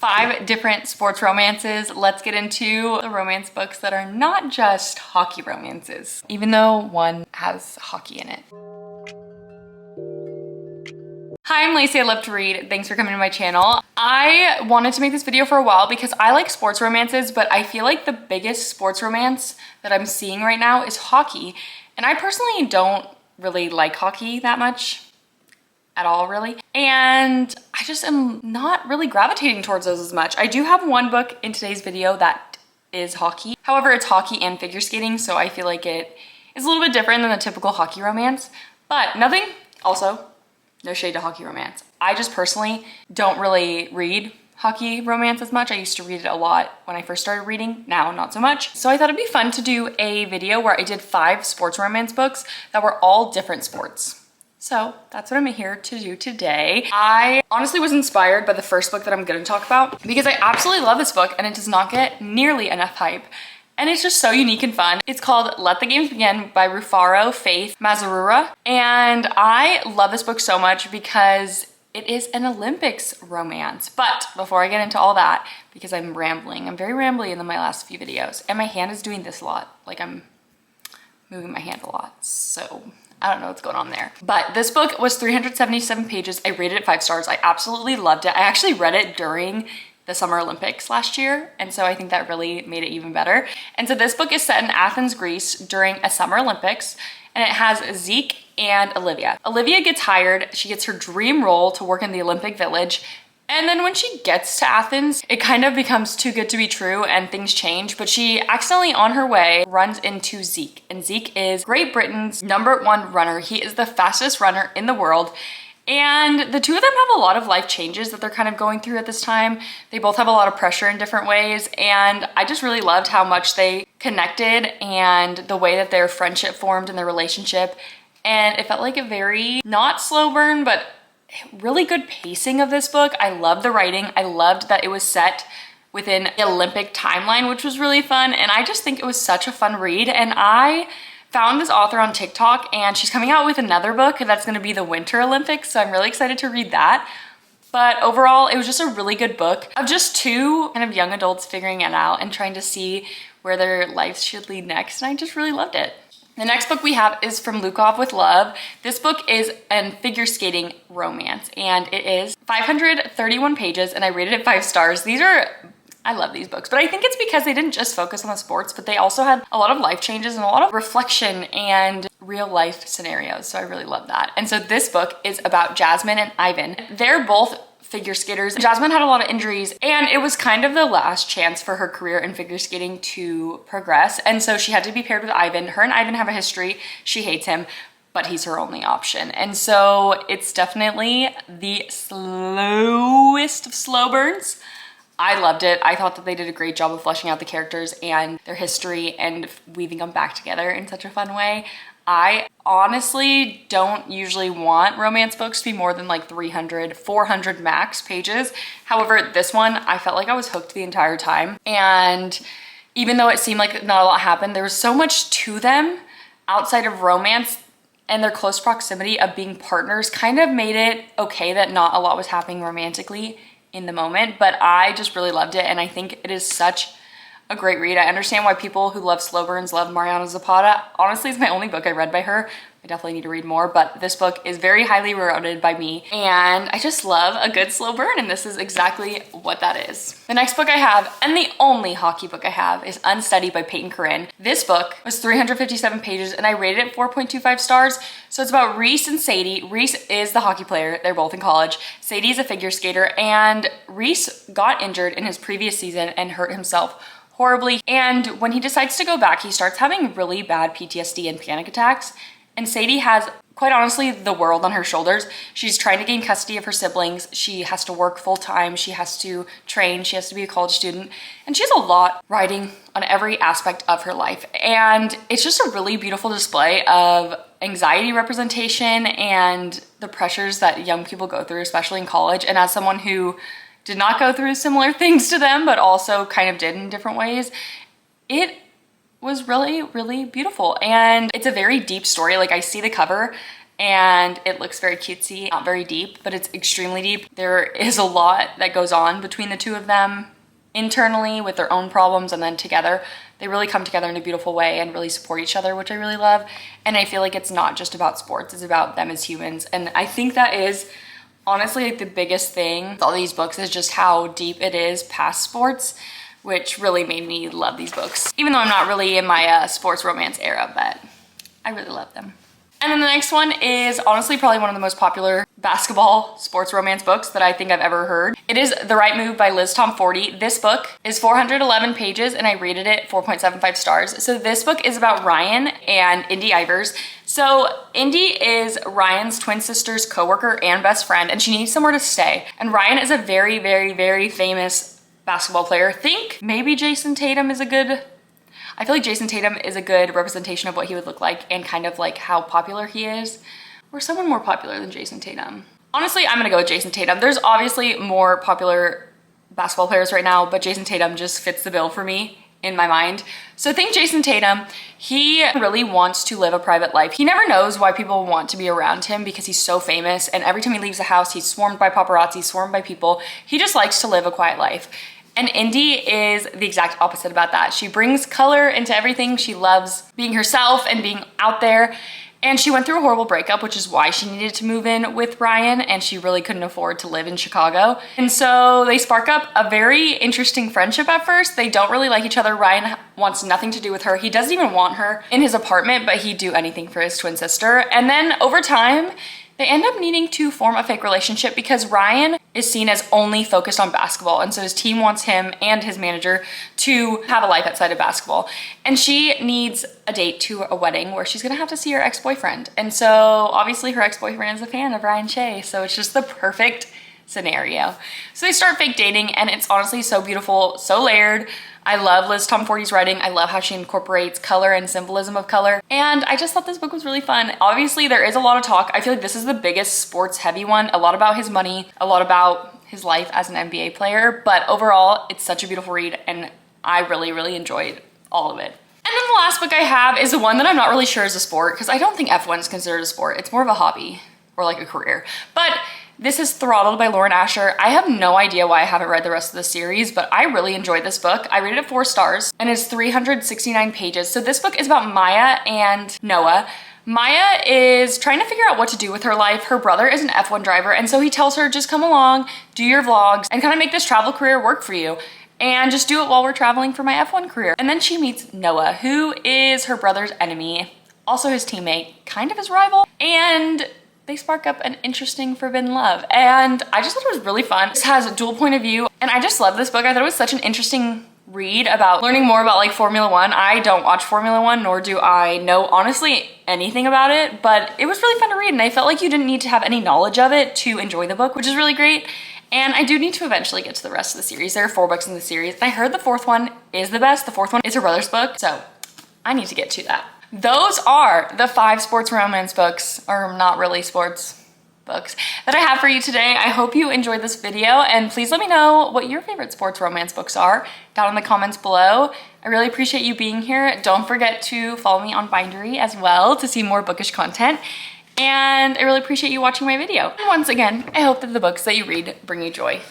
5 different sports romances. Let's get into the romance books that are not just hockey romances, even though one has hockey in it. Hi, I'm Lacey, I love to read. Thanks for coming to my channel. I wanted to make this video for a while because I like sports romances, but I feel like the biggest sports romance that I'm seeing right now is hockey. And I personally don't really like hockey that much at all, really. And I just am not really gravitating towards those as much. I do have one book in today's video that is hockey. However, it's hockey and figure skating, so I feel like it is a little bit different than the typical hockey romance, but nothing, also, no shade to hockey romance. I just personally don't really read hockey romance as much. I used to read it a lot when I first started reading, now not so much. So I thought it'd be fun to do a video where I did 5 sports romance books that were all different sports. So that's what I'm here to do today. I honestly was inspired by the first book that I'm gonna talk about because I absolutely love this book and it does not get nearly enough hype. And it's just so unique and fun. It's called Let the Games Begin by Rufaro Faith Mazarura. And I love this book so much because it is an Olympics romance. But before I get into all that, because I'm rambling, I'm very rambly in my last few videos. And my hand is doing this a lot. Like I'm moving my hand a lot. So I don't know what's going on there. But this book was 377 pages. I rated it 5 stars. I absolutely loved it. I actually read it during the Summer Olympics last year. And so I think that really made it even better. And so this book is set in Athens, Greece during a Summer Olympics. And it has Zeke and Olivia. Olivia gets hired. She gets her dream role to work in the Olympic Village. And then when she gets to Athens, it kind of becomes too good to be true and things change, but she accidentally on her way runs into Zeke. And Zeke is Great Britain's #1 runner. He is the fastest runner in the world. And the two of them have a lot of life changes that they're kind of going through at this time. They both have a lot of pressure in different ways. And I just really loved how much they connected and the way that their friendship formed in their relationship. And it felt like a very, not slow burn, but really good pacing of this book. I loved the writing. I loved that it was set within the Olympic timeline, which was really fun. And I just think it was such a fun read. And I found this author on TikTok and she's coming out with another book that's gonna be the Winter Olympics. So I'm really excited to read that. But overall, it was just a really good book of just 2 kind of young adults figuring it out and trying to see where their lives should lead next. And I just really loved it. The next book we have is from Lukov with Love. This book is a figure skating romance and it is 531 pages and I rated it 5 stars. I love these books, but I think it's because they didn't just focus on the sports, but they also had a lot of life changes and a lot of reflection and real life scenarios. So I really love that. And so this book is about Jasmine and Ivan. They're both figure skaters. Jasmine had a lot of injuries and it was kind of the last chance for her career in figure skating to progress. And so she had to be paired with Ivan. Her and Ivan have a history. She hates him, but he's her only option. And so it's definitely the slowest of slow burns. I loved it. I thought that they did a great job of fleshing out the characters and their history and weaving them back together in such a fun way. I honestly don't usually want romance books to be more than like 300, 400 max pages. However, this one, I felt like I was hooked the entire time. And even though it seemed like not a lot happened, there was so much to them outside of romance, and their close proximity of being partners kind of made it okay that not a lot was happening romantically in the moment, but I just really loved it and I think it is such a great read. I understand why people who love slow burns love Mariana Zapata. Honestly, it's my only book I read by her. I definitely need to read more, but this book is very highly rated by me and I just love a good slow burn and this is exactly what that is. The next book I have, and the only hockey book I have, is Unsteady by Peyton Corinne. This book was 357 pages and I rated it 4.25 stars. So it's about Reese and Sadie. Reese is the hockey player. They're both in college. Sadie is a figure skater and Reese got injured in his previous season and hurt himself horribly. And when he decides to go back, he starts having really bad PTSD and panic attacks. And Sadie has, quite honestly, the world on her shoulders. She's trying to gain custody of her siblings. She has to work full time. She has to train. She has to be a college student. And she has a lot riding on every aspect of her life. And it's just a really beautiful display of anxiety representation and the pressures that young people go through, especially in college. And as someone who did not go through similar things to them, but also kind of did in different ways, it was really, really beautiful. And it's a very deep story. Like I see the cover and it looks very cutesy, not very deep, but it's extremely deep. There is a lot that goes on between the two of them internally with their own problems, and then together they really come together in a beautiful way and really support each other, which I really love. And I feel like it's not just about sports, it's about them as humans. And I think that is honestly like the biggest thing with all these books, is just how deep it is past sports, which really made me love these books. Even though I'm not really in my sports romance era, but I really love them. And then the next one is honestly probably one of the most popular basketball sports romance books that I think I've ever heard. It is The Right Move by Liz Tomforty. This book is 411 pages and I rated it 4.75 stars. So this book is about Ryan and Indy Ivers. So Indy is Ryan's twin sister's coworker and best friend, and she needs somewhere to stay. And Ryan is a very, very, very famous basketball player. Think maybe Jason Tatum is a good, I feel like Jason Tatum is a good representation of what he would look like and kind of like how popular he is, or someone more popular than Jason Tatum. Honestly, I'm gonna go with Jason Tatum. There's obviously more popular basketball players right now, but Jason Tatum just fits the bill for me in my mind. So think Jason Tatum, he really wants to live a private life. He never knows why people want to be around him because he's so famous, and every time he leaves the house, he's swarmed by paparazzi, swarmed by people. He just likes to live a quiet life. And Indy is the exact opposite about that. She brings color into everything. She loves being herself and being out there. And she went through a horrible breakup, which is why she needed to move in with Ryan, and she really couldn't afford to live in Chicago. And so they spark up a very interesting friendship at first. They don't really like each other. Ryan wants nothing to do with her. He doesn't even want her in his apartment, but he'd do anything for his twin sister. And then over time, they end up needing to form a fake relationship because Ryan is seen as only focused on basketball. And so his team wants him and his manager to have a life outside of basketball. And she needs a date to a wedding where she's gonna have to see her ex-boyfriend. And so obviously her ex-boyfriend is a fan of Ryan Shea. So it's just the perfect scenario. So they start fake dating, and it's honestly so beautiful, so layered. I love Liz Tomforty's writing. I love how she incorporates color and symbolism of color. And I just thought this book was really fun. Obviously, there is a lot of talk. I feel like this is the biggest sports heavy one. A lot about his money, a lot about his life as an NBA player. But overall, it's such a beautiful read, and I really, really enjoyed all of it. And then the last book I have is the one that I'm not really sure is a sport, because I don't think F1 is considered a sport. It's more of a hobby or like a career. But this is Throttled by Lauren Asher. I have no idea why I haven't read the rest of the series, but I really enjoyed this book. I rated it 4 stars, and it's 369 pages. So this book is about Maya and Noah. Maya is trying to figure out what to do with her life. Her brother is an F1 driver, and so he tells her, just come along, do your vlogs, and kind of make this travel career work for you. And just do it while we're traveling for my F1 career. And then she meets Noah, who is her brother's enemy, also his teammate, kind of his rival, and they spark up an interesting forbidden love. And I just thought it was really fun. This has a dual point of view, and I just love this book. I thought it was such an interesting read about learning more about like Formula One. I don't watch Formula One, nor do I know honestly anything about it, but it was really fun to read, and I felt like you didn't need to have any knowledge of it to enjoy the book, which is really great. And I do need to eventually get to the rest of the series. There are 4 books in the series. I heard the 4th one is the best. The 4th one is her brother's book, so I need to get to that. Those are the 5 sports romance books, or not really sports books, that I have for you today. I hope you enjoyed this video, and please let me know what your favorite sports romance books are down in the comments below. I really appreciate you being here. Don't forget to follow me on Bindery as well to see more bookish content. And I really appreciate you watching my video. And once again, I hope that the books that you read bring you joy.